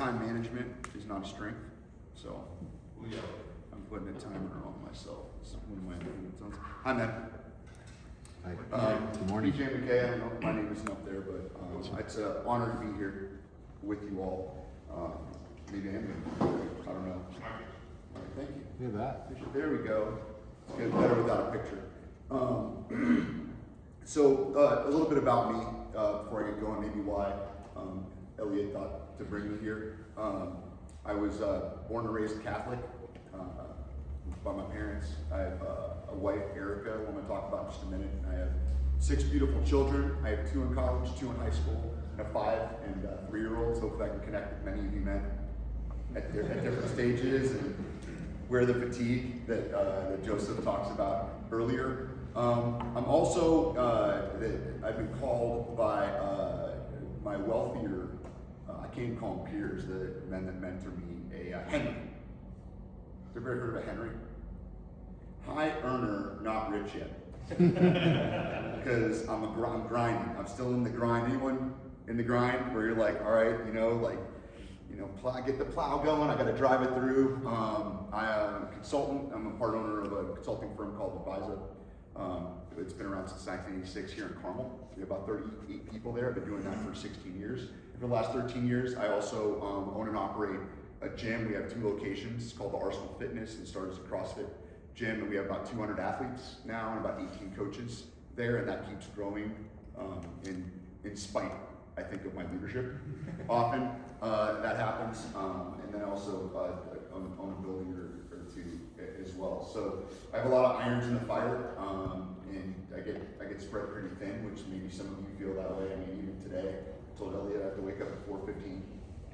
time management is not a strength, so I'm putting a timer on myself. It's one of my movements. Hi, man. Hi. Good morning. DJ McKay, I don't know if my name isn't up there, but it's an honor to be here with you all. Maybe I am going to, I don't know. All right, thank you. Look at that. There we go. It's getting better without a picture. So a little bit about me before I get going, maybe why Elliot thought to bring me here. I was born and raised Catholic by my parents. I have a wife, Erica, who I'm going to talk about in just a minute. I have 6 beautiful children. I have 2 in college, 2 in high school, and a 5 and 3-year-olds. Hopefully I can connect with many of you men at different stages and wear the fatigue that Joseph talks about earlier. I'm also, I've been called by my wealthier, I can't even call them peers, the men that mentor me, a Henry. Have you ever heard of a Henry? High earner, not rich yet. Because I'm grinding. I'm still in the grind. Anyone in the grind where you're like, all right, get the plow going, I got to drive it through. I'm a consultant. I'm a part owner of a consulting firm called Visibly. It's been around since 1986 here in Carmel. We have about 38 people there. I've been doing that for 16 years. And for the last 13 years, I also own and operate a gym. We have 2 locations. It's called the Arsenal Fitness and started as a CrossFit gym. And we have about 200 athletes now and about 18 coaches there. And that keeps growing in spite, I think, of my leadership. Often that happens. And then also own a building or 2 as well. So I have a lot of irons in the fire, and I get spread pretty thin, which maybe some of you feel that way. I mean, even today, I told Elliot I have to wake up at 4:15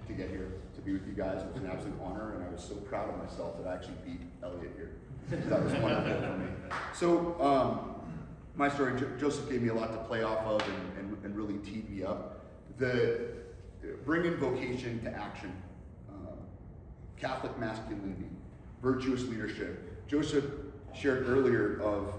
to get here to be with you guys. It was an absolute honor, and I was so proud of myself that I actually beat Elliot here. That was wonderful for me. So my story, Joseph gave me a lot to play off of and really teed me up. The bringing vocation to action, Catholic masculinity, virtuous leadership. Joseph shared earlier of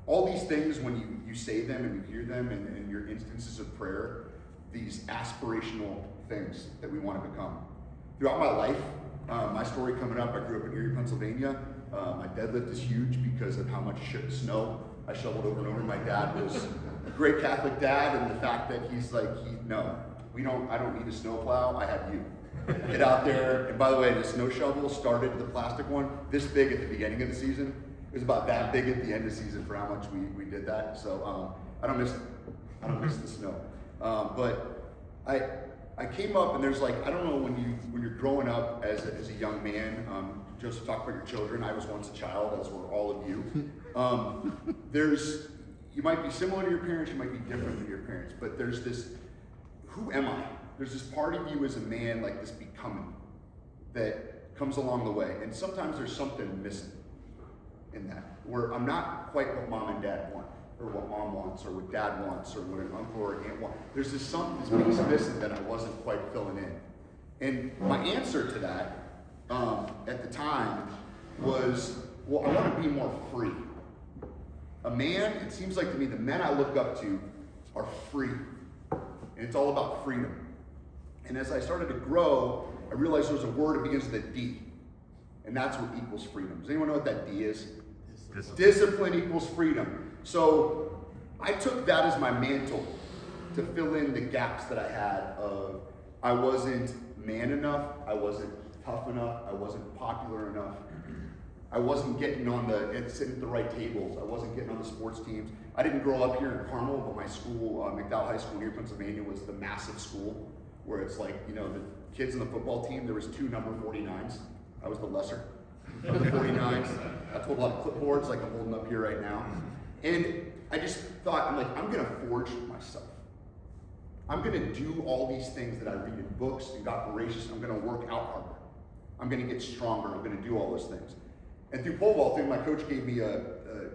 all these things when you say them and you hear them and your instances of prayer, these aspirational things that we want to become. Throughout my life, my story coming up, I grew up in Erie, Pennsylvania. My deadlift is huge because of how much snow I shoveled over and over. My dad was a great Catholic dad, and the fact that he's like, I don't need a snowplow, I have you. Get out there, and by the way, the snow shovel started, the plastic one, this big at the beginning of the season. It was about that big at the end of the season for how much we did that. So I don't miss the snow. But I came up, and there's I don't know, when you're growing up as a young man, Joseph talked about your children. I was once a child, as were all of you. You might be similar to your parents, you might be different than your parents, but there's this, who am I? There's this part of you as a man, like this becoming, that comes along the way. And sometimes there's something missing in that, where I'm not quite what mom and dad want, or what mom wants, or what dad wants, or what an uncle or aunt wants. There's this piece missing that I wasn't quite filling in. And my answer to that at the time was, well, I want to be more free. A man, it seems like to me, the men I look up to are free. And it's all about freedom. And as I started to grow, I realized there was a word that begins with a D. And that's what equals freedom. Does anyone know what that D is? Discipline equals freedom. So I took that as my mantle to fill in the gaps that I had of I wasn't man enough, I wasn't tough enough, I wasn't popular enough, I wasn't getting sitting at the right tables, I wasn't getting on the sports teams. I didn't grow up here in Carmel, but my school, McDowell High School near Pennsylvania, was the massive school where it's the kids in the football team, there was 2 number 49s. I was the lesser of the 49s. I told a lot of clipboards like I'm holding up here right now. And I just thought, I'm gonna forge myself. I'm gonna do all these things that I read in books and got voracious. I'm gonna work out harder. I'm gonna get stronger. I'm gonna do all those things. And through pole vaulting, my coach gave me a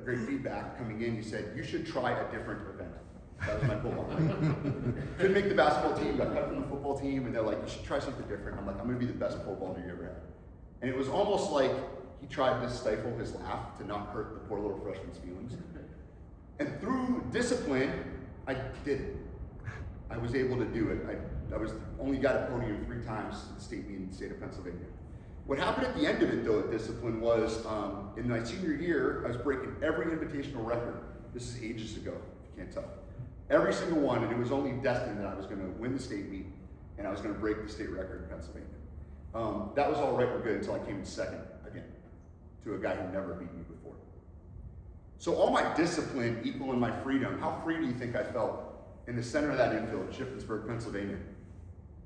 great feedback coming in. He said, you should try a different event. That was my pole vaulting. Couldn't make the basketball team, got cut from the football team, and they're like, you should try something different. I'm like, I'm gonna be the best pole vaulter you ever had. And it was almost like he tried to stifle his laugh to not hurt the poor little freshman's feelings. And through discipline, I did it. I was able to do it. I was the only guy to podium 3 times in the state meet in the state of Pennsylvania. What happened at the end of it, though, at Discipline was, in my senior year, I was breaking every invitational record. This is ages ago, if you can't tell. Every single one, and it was only destined that I was going to win the state meet, and I was going to break the state record in Pennsylvania. That was all right and good until I came in second again to a guy who never beat me before. So all my discipline equaling my freedom, how free do you think I felt in the center of that infield, Shippensburg, Pennsylvania?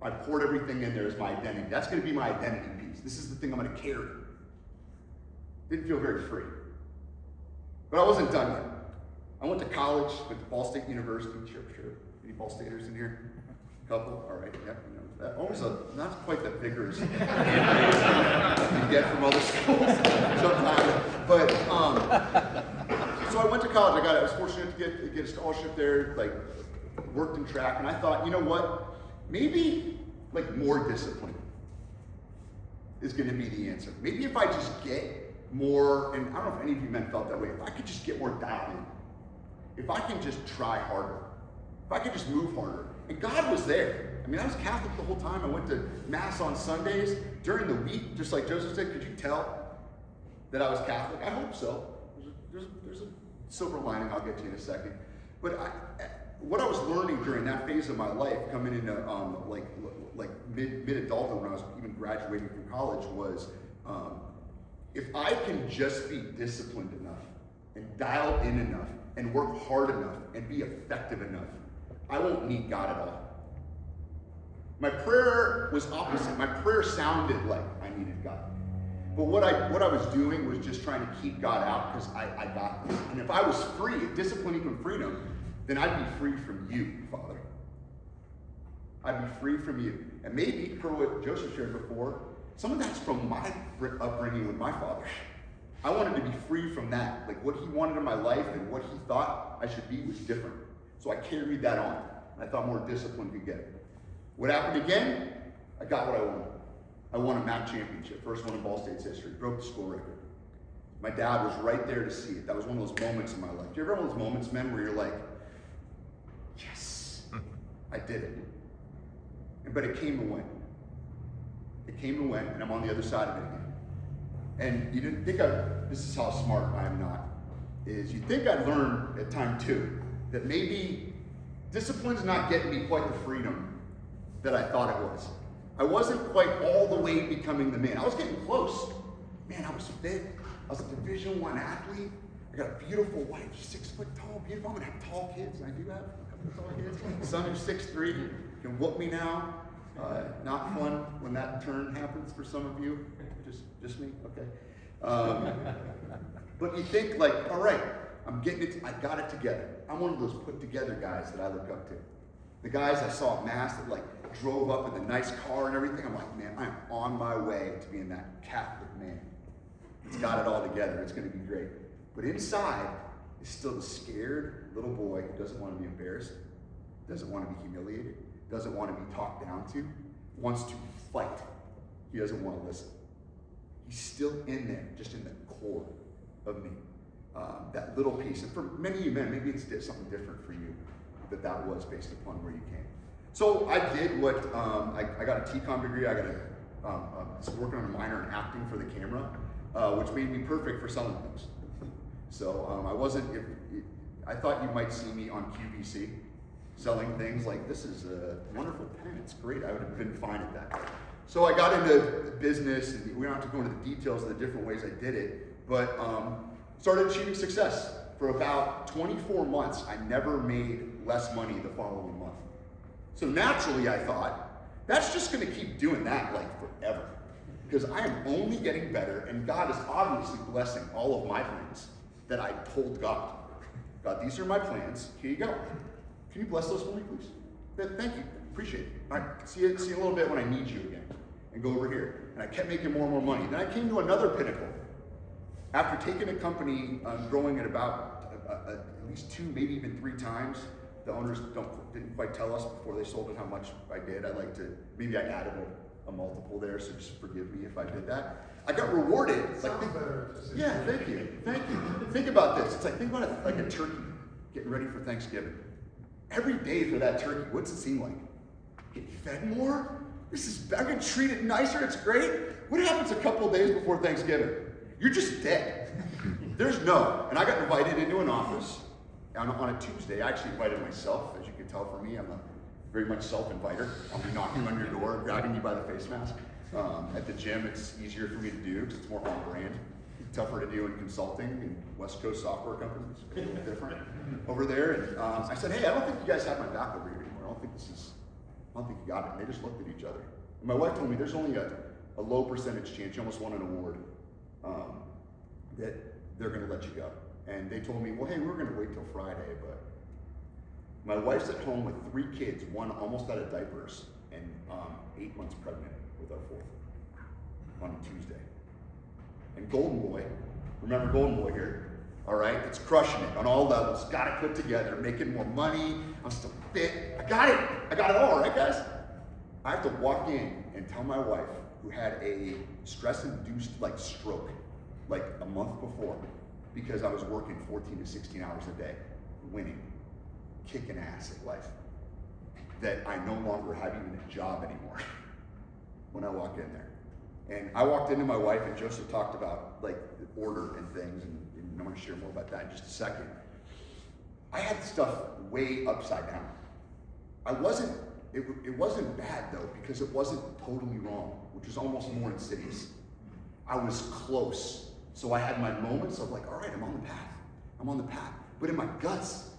I poured everything in there as my identity. That's going to be my identity piece. This is the thing I'm going to carry. Didn't feel very free. But I wasn't done yet. I went to college, went to Ball State University. Sure. Any Ball Staters in here? A couple? All right. Yep. That always not quite the vigorous you get from other schools sometimes. But so I went to college. I was fortunate to get a scholarship there. Like worked in track, and I thought, you know what? Maybe like more discipline is going to be the answer. Maybe if I just get more, and I don't know if any of you men felt that way. If I could just get more dialed in, if I can just try harder, if I could just move harder, and God was there. I mean, I was Catholic the whole time. I went to Mass on Sundays. During the week, just like Joseph said, could you tell that I was Catholic? I hope so. There's a silver lining I'll get to in a second. But what I was learning during that phase of my life, coming into like mid-adulthood when I was even graduating from college, was if I can just be disciplined enough and dialed in enough and work hard enough and be effective enough, I won't need God at all. My prayer was opposite. My prayer sounded like I needed God. But what I was doing was just trying to keep God out because I got this. And if I was free, if discipline equaled freedom, then I'd be free from you, Father. I'd be free from you. And maybe, per what Joseph shared before, some of that's from my upbringing with my father. I wanted to be free from that. Like what he wanted in my life and what he thought I should be was different. So I carried that on. And I thought more discipline could get it. What happened again? I got what I wanted. I won a MAC championship, first one in Ball State's history, broke the school record. My dad was right there to see it. That was one of those moments in my life. Do you ever have those moments, men, where you're like, yes, I did it. But it came and went. It came and went, and I'm on the other side of it again. And you didn't think this is how smart I am not, is you think I'd learned at time 2 that maybe discipline's not getting me quite the freedom that I thought it was. I wasn't quite all the way becoming the man. I was getting close. Man, I was fit. I was a Division I athlete. I got a beautiful wife, 6 foot tall, beautiful. I'm gonna have tall kids, and I do have a couple of tall kids. Son who's 6'3", can whoop me now. Not fun when that turn happens for some of you. Just me, okay. But you think like, all right, I'm getting it. I got it together. I'm one of those put together guys that I look up to. The guys I saw at Mass that like drove up in the nice car and everything. I'm like, man, I'm on my way to being that Catholic man. It's got it all together. It's going to be great. But inside is still the scared little boy who doesn't want to be embarrassed, doesn't want to be humiliated, doesn't want to be talked down to, wants to fight. He doesn't want to listen. He's still in there, just in the core of me. That little piece. And for many of you men, maybe it's something different for you that was based upon where you came. So I did what, I got a TCOM degree. I was working on a minor in acting for the camera, which made me perfect for selling things. So I thought you might see me on QVC selling things like, this is a wonderful pen, it's great. I would have been fine at that. So I got into business, and we don't have to go into the details of the different ways I did it, but started achieving success. For about 24 months, I never made less money the following month. So naturally, I thought, that's just gonna keep doing that like forever. Because I am only getting better, and God is obviously blessing all of my plans that I told God. God, these are my plans, here you go. Can you bless those for me, please? Thank you, appreciate it. All right, see you a little bit when I need you again. And go over here. And I kept making more and more money. Then I came to another pinnacle. After taking a company, growing at about at least 2, maybe even 3 times, the owners didn't quite tell us before they sold it how much I did. Maybe I added a multiple there, so just forgive me if I did that. I got rewarded. Yeah, thank you. Think about this. It's like, think about it like a turkey getting ready for Thanksgiving. every day for that turkey, what's it seem like? Get fed more? I'm getting treated nicer, it's great. What happens a couple of days before Thanksgiving? You're just dead. There's no. And I got invited into an office on a Tuesday. I actually invited myself. As you can tell from me, I'm a very much self-inviter. I'll be knocking on your door, grabbing you by the face mask. At the gym, it's easier for me to do because it's more on brand. Tougher to do in consulting and West Coast software companies. It's a little different over there. And I said, hey, I don't think you guys have my back over here anymore. I don't think you got it. And they just looked at each other. And my wife told me there's only a low percentage chance, you almost won an award, that they're going to let you go. And they told me, well, hey, we're going to wait till Friday, but my wife's at home with 3 kids, one almost out of diapers, and 8 months pregnant with our 4th on a Tuesday. And Golden Boy, remember Golden Boy here, all right? It's crushing it on all levels. Got it put together, making more money. I'm still fit. I got it all, right, guys? I have to walk in and tell my wife, who had a stress-induced stroke a month before, because I was working 14 to 16 hours a day, winning, kicking ass at life, that I no longer have even a job anymore when I walk in there. And I walked into my wife, and Joseph talked about the order and things, and I'm going to share more about that in just a second. I had stuff way upside down. It wasn't bad though, because it wasn't totally wrong, which was almost more insidious. I was close. So I had my moments of all right, I'm on the path. But in my guts,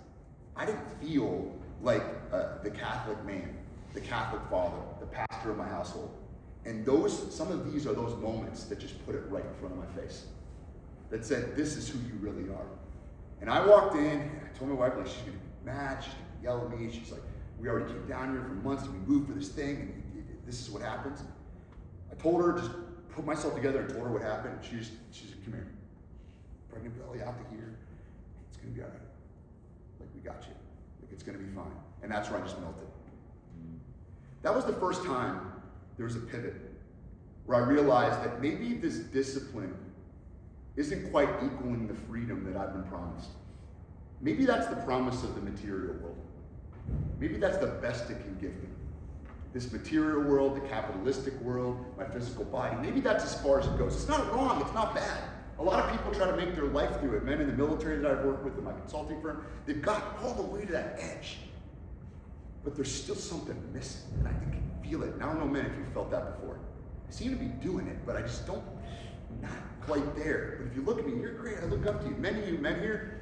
I didn't feel like the Catholic man, the Catholic father, the pastor of my household. And some of these are those moments that just put it right in front of my face. That said, this is who you really are. And I walked in, and I told my wife, she's gonna be mad, she's gonna yell at me. She's like, we already came down here for months, and we moved for this thing, and this is what happens. I told her, just put myself together and told her what happened. And she said, come here. Pregnant belly out to here. It's gonna be all right. We got you. It's gonna be fine. And that's where I just melted. That was the first time there was a pivot where I realized that maybe this discipline isn't quite equaling the freedom that I've been promised. Maybe that's the promise of the material world. Maybe that's the best it can give me. This material world, the capitalistic world, my physical body, maybe that's as far as it goes. It's not wrong, it's not bad. A lot of people try to make their life through it. Men in the military that I've worked with in my consulting firm, they've got all the way to that edge. But there's still something missing, and I can feel it. And I don't know, men, if you've felt that before. I seem to be doing it, but I just not quite there. But if you look at me, you're great. I look up to you. Many of you men here,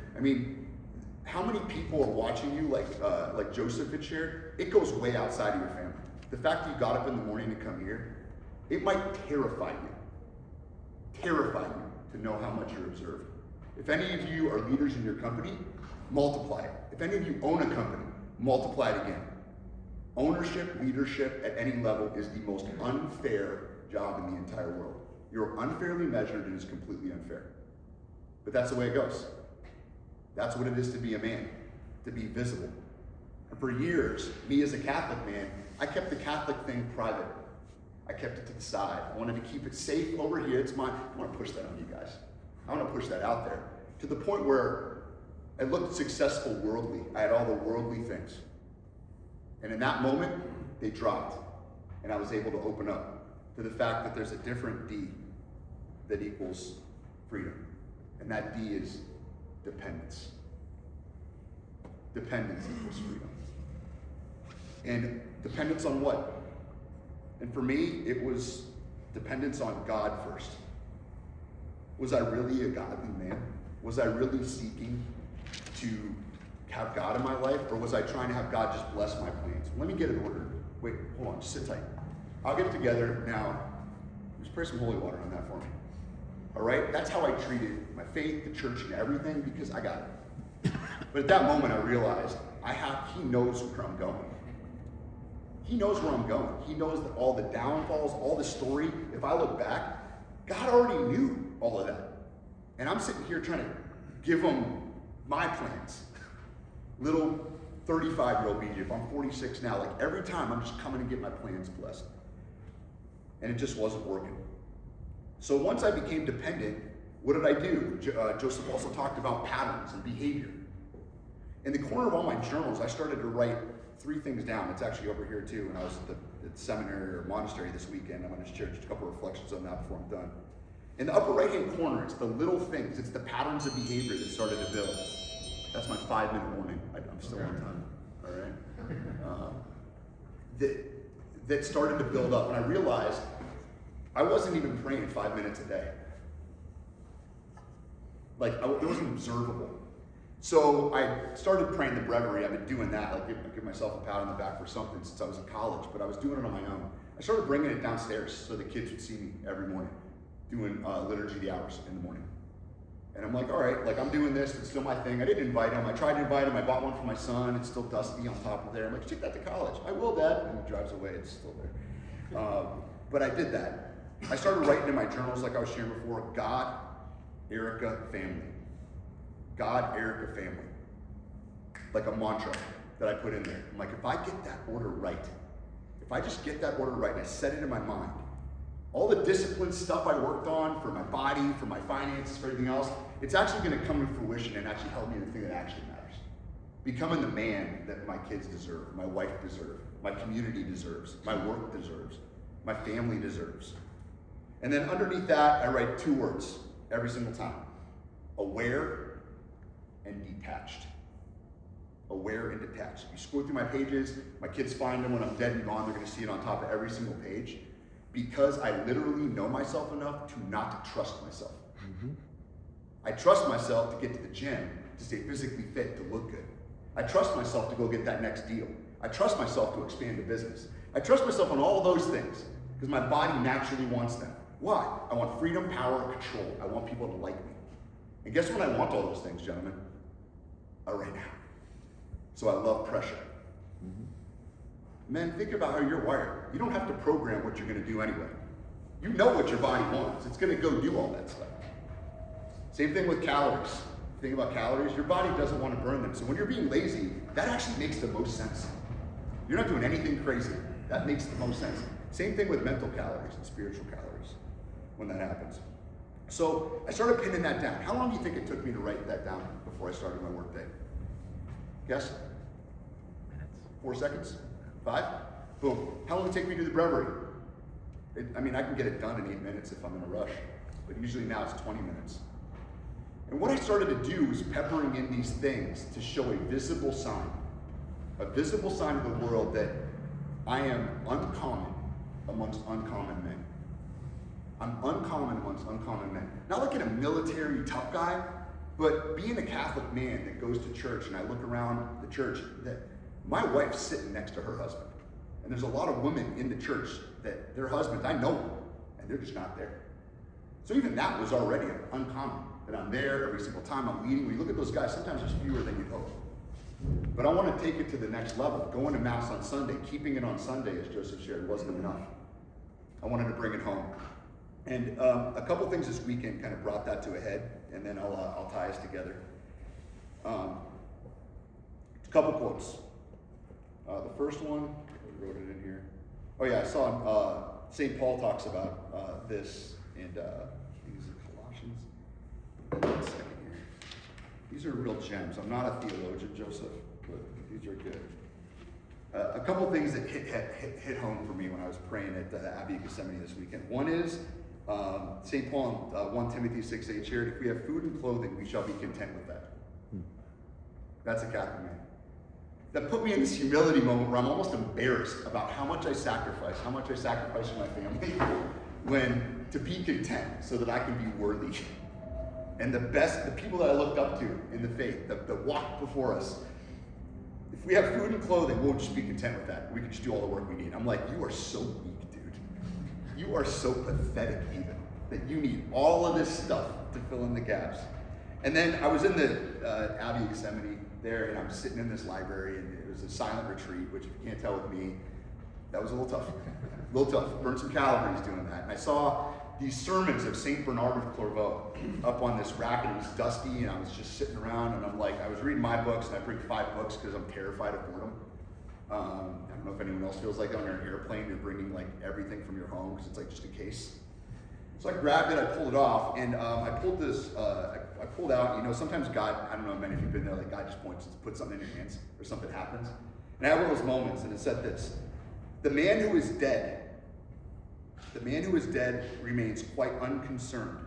how many people are watching you like Joseph had shared? It goes way outside of your family. The fact that you got up in the morning to come here, it might terrify you to know how much you're observed. If any of you are leaders in your company, multiply it. If any of you own a company, multiply it again. Ownership, leadership at any level is the most unfair job in the entire world. You're unfairly measured and it's completely unfair. But that's the way it goes. That's what it is to be a man, to be visible. And for years, me as a Catholic man, I kept the Catholic thing private. I kept it to the side. I wanted to keep it safe over here. It's mine. I want to push that on you guys. I want to push that out there to the point where I looked successful worldly. I had all the worldly things. And in that moment, they dropped. And I was able to open up to the fact that there's a different D that equals freedom. And that D is dependence. Dependence equals freedom. And dependence on what? And for me, it was dependence on God first. Was I really a godly man? Was I really seeking to have God in my life? Or was I trying to have God just bless my plans? Let me get it ordered. Wait, hold on, just sit tight. I'll get it together now. Just pray some holy water on that for me. All right? That's how I treated my faith, the church, and everything, because I got it. But at that moment, I realized he knows where I'm going. He knows where I'm going. He knows that all the downfalls, all the story. If I look back, God already knew all of that. And I'm sitting here trying to give him my plans. Little 35-year-old BJ, if I'm 46 now, every time I'm just coming to get my plans blessed. And it just wasn't working. So once I became dependent, what did I do? Joseph also talked about patterns and behavior. In the corner of all my journals, I started to write 3 things down. It's actually over here too. When I was at the seminary or monastery this weekend, I'm going to share just a couple of reflections on that before I'm done. In the upper right-hand corner, it's the little things. It's the patterns of behavior that started to build. That's my 5-minute warning. I'm still on time. All right. That started to build up, and I realized I wasn't even praying 5 minutes a day. Like, it wasn't observable. So I started praying the breviary. I've been doing that, like give myself a pat on the back for something since I was in college, but I was doing it on my own. I started bringing it downstairs so the kids would see me every morning, doing liturgy of the hours in the morning. And I'm like, all right, like I'm doing this, it's still my thing. I didn't invite him. I tried to invite him. I bought one for my son. It's still dusty on top of there. I'm like, take that to college. I will, Dad. And he drives away. It's still there. But I did that. I started writing in my journals like I was sharing before, God, Erica, family. God, Erica, family. Like a mantra that I put in there. I'm like, if I get that order right, if I just get that order right and I set it in my mind, all the discipline stuff I worked on for my body, for my finances, for everything else, it's actually going to come to fruition and actually help me in the thing that actually matters. Becoming the man that my kids deserve, my wife deserves, my community deserves, my work deserves, my family deserves. And then underneath that, I write 2 words every single time. Aware and detached. Aware and detached. If you scroll through my pages, my kids find them when I'm dead and gone, they're going to see it on top of every single page. Because I literally know myself enough to not trust myself. Mm-hmm. I trust myself to get to the gym, to stay physically fit, to look good. I trust myself to go get that next deal. I trust myself to expand a business. I trust myself on all those things because my body naturally wants them. Why? I want freedom, power, and control. I want people to like me. And guess when I want all those things, gentlemen? Right now. So I love pressure. Mm-hmm. Men, think about how you're wired. You don't have to program what you're going to do anyway. You know what your body wants. It's going to go do all that stuff. Same thing with calories. Think about calories. Your body doesn't want to burn them. So when you're being lazy, that actually makes the most sense. You're not doing anything crazy. That makes the most sense. Same thing with mental calories and spiritual calories when that happens. So I started pinning that down. How long do you think it took me to write that down before I started my work day? Guess? 4 seconds? 5? Boom. How long did it take me to do the breviary? I can get it done in 8 minutes if I'm in a rush, but usually now it's 20 minutes. And what I started to do was peppering in these things to show a visible sign to the world that I am uncommon amongst uncommon men. I'm uncommon amongst uncommon men. Not like in a military tough guy, but being a Catholic man that goes to church, and I look around the church, that my wife's sitting next to her husband. And there's a lot of women in the church that their husbands, I know them, and they're just not there. So even that was already uncommon, that I'm there every single time I'm leading. When you look at those guys, sometimes there's fewer than you'd hope. But I want to take it to the next level. Going to Mass on Sunday, keeping it on Sunday, as Joseph shared, wasn't enough. I wanted to bring it home. And a couple things this weekend kind of brought that to a head, and then I'll tie us together. A couple quotes. The first one, I wrote it in here. Oh yeah, I saw St. Paul talks about this, and these are Colossians. One second here. These are real gems. I'm not a theologian, Joseph, but these are good. A couple things that hit home for me when I was praying at the Abbey of Gethsemane this weekend. One is St. Paul in 1 Timothy 6:8 shared, if we have food and clothing, we shall be content with that. That's a Catholic man. That put me in this humility moment where I'm almost embarrassed about how much I sacrifice for my family, to be content so that I can be worthy. And the people that I looked up to in the faith, that walked before us, if we have food and clothing, we'll just be content with that. We can just do all the work we need. I'm like, you are so weak, dude. You are so pathetic even, that you need all of this stuff to fill in the gaps. And then I was in the Abbey of Gethsemane there, and I'm sitting in this library, and it was a silent retreat, which if you can't tell with me, that was a little tough. Burned some calories doing that. And I saw these sermons of St. Bernard of Clairvaux up on this rack, and it was dusty, and I was just sitting around, and I'm like, I was reading my books, and I bring 5 books because I'm terrified of boredom. I don't know if anyone else feels like on an airplane, you're bringing like everything from your home because it's like just a case. So I grabbed it, I pulled it off, and I pulled this, I pulled out, sometimes God, I don't know, many of you have been there, like God just points and puts something in your hands, or something happens. And I had one of those moments, and it said this: the man who is dead remains quite unconcerned,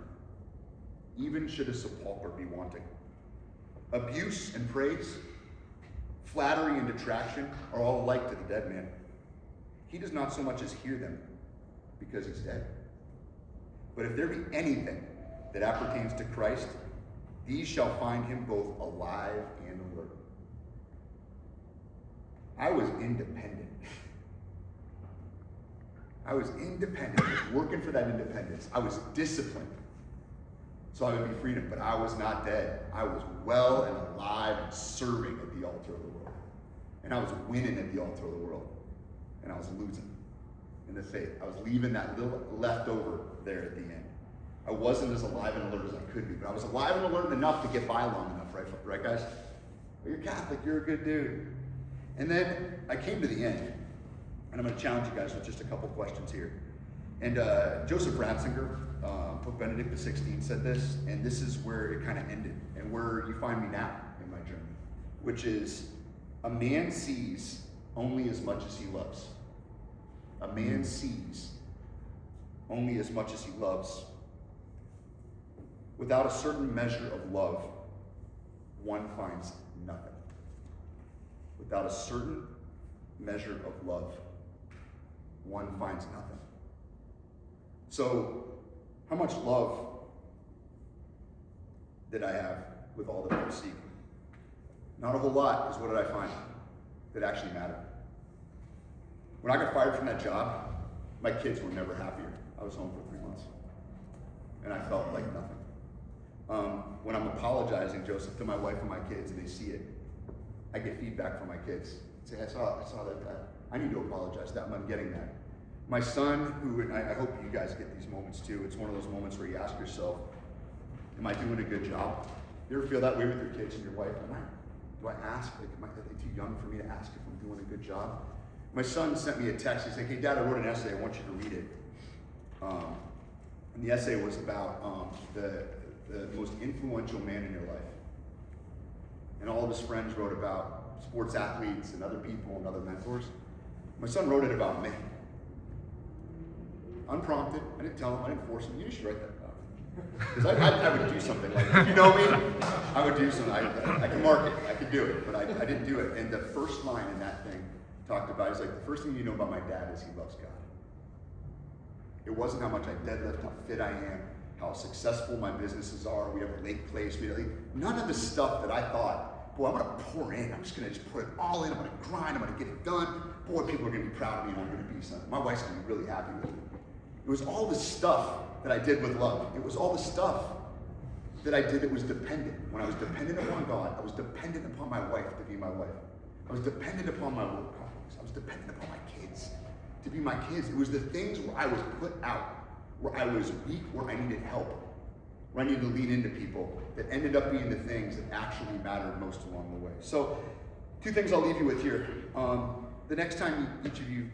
even should a sepulchre be wanting. Abuse and praise, flattery and detraction are all alike to the dead man. He does not so much as hear them, because he's dead. But if there be anything that appertains to Christ, these shall find him both alive and alert. I was independent. I was working for that independence. I was disciplined, so I would be freedom, but I was not dead. I was well and alive and serving at the altar of the world. And I was winning at the altar of the world. And I was losing in the faith. I was leaving that little leftover there at the end. I wasn't as alive and alert as I could be, but I was alive and alert enough to get by long enough, right guys? Well, you're Catholic, you're a good dude. And then I came to the end, and I'm going to challenge you guys with just a couple questions here. And Joseph Ratzinger, Pope Benedict XVI, said this, and this is where it kind of ended, and where you find me now in my journey, which is, a man sees only as much as he loves. A man sees only as much as he loves. Without a certain measure of love, one finds nothing. Without a certain measure of love, one finds nothing. So, how much love did I have with all that I was seeking? Not a whole lot, because what did I find that actually mattered? When I got fired from that job, my kids were never happier. I was home for 3 months, and I felt like nothing. When I'm apologizing, Joseph, to my wife and my kids, and they see it, I get feedback from my kids. Say, I saw that. I need to apologize to them. I'm getting that. My son, who, and I hope you guys get these moments too, it's one of those moments where you ask yourself, am I doing a good job? You ever feel that way with your kids and your wife? Do I ask? Like, are they too young for me to ask if I'm doing a good job? My son sent me a text. He's like, hey, Dad, I wrote an essay. I want you to read it. And the essay was about the most influential man in your life. And all of his friends wrote about sports athletes and other people and other mentors. My son wrote it about me. Unprompted. I didn't tell him. I didn't force him. You should write that about me. Because I would do something like that. If you know me, I would do something. I can mark it. I could do it. But I didn't do it. And the first line in that thing talked about, he's like, the first thing you know about my dad is he loves God. It wasn't how much I deadlift, how fit I am, how successful my businesses are. We have a lake place. None of the stuff that I thought, boy, I'm going to pour in. I'm just going to just put it all in. I'm going to grind. I'm going to get it done. Boy, people are going to be proud of me, and I'm going to be something. My wife's going to be really happy with me. It was all the stuff that I did with love. It was all the stuff that I did that was dependent. When I was dependent upon God, I was dependent upon my wife to be my wife. I was dependent upon my work colleagues. I was dependent upon my kids to be my kids. It was the things where I was put out, where I was weak, where I needed help, where I needed to lean into people, that ended up being the things that actually mattered most along the way. So, 2 things I'll leave you with here. The next time each of you,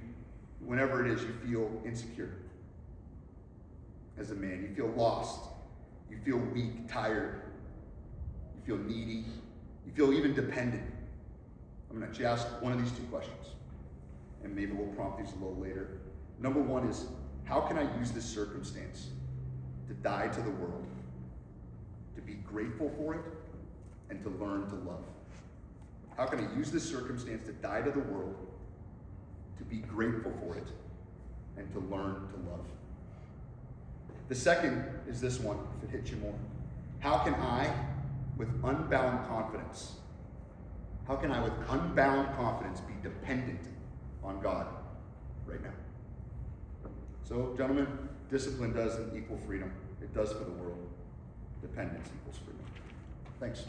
whenever it is, you feel insecure as a man, you feel lost, you feel weak, tired, you feel needy, you feel even dependent, I'm going to ask one of these 2 questions, and maybe we'll prompt these a little later. Number 1 is, how can I use this circumstance to die to the world, to be grateful for it, and to learn to love? How can I use this circumstance to die to the world, to be grateful for it, and to learn to love? The second is this one, if it hits you more. How can I, with unbound confidence, be dependent on God right now? So, gentlemen, discipline doesn't equal freedom. It does for the world. Dependence equals freedom. Thanks.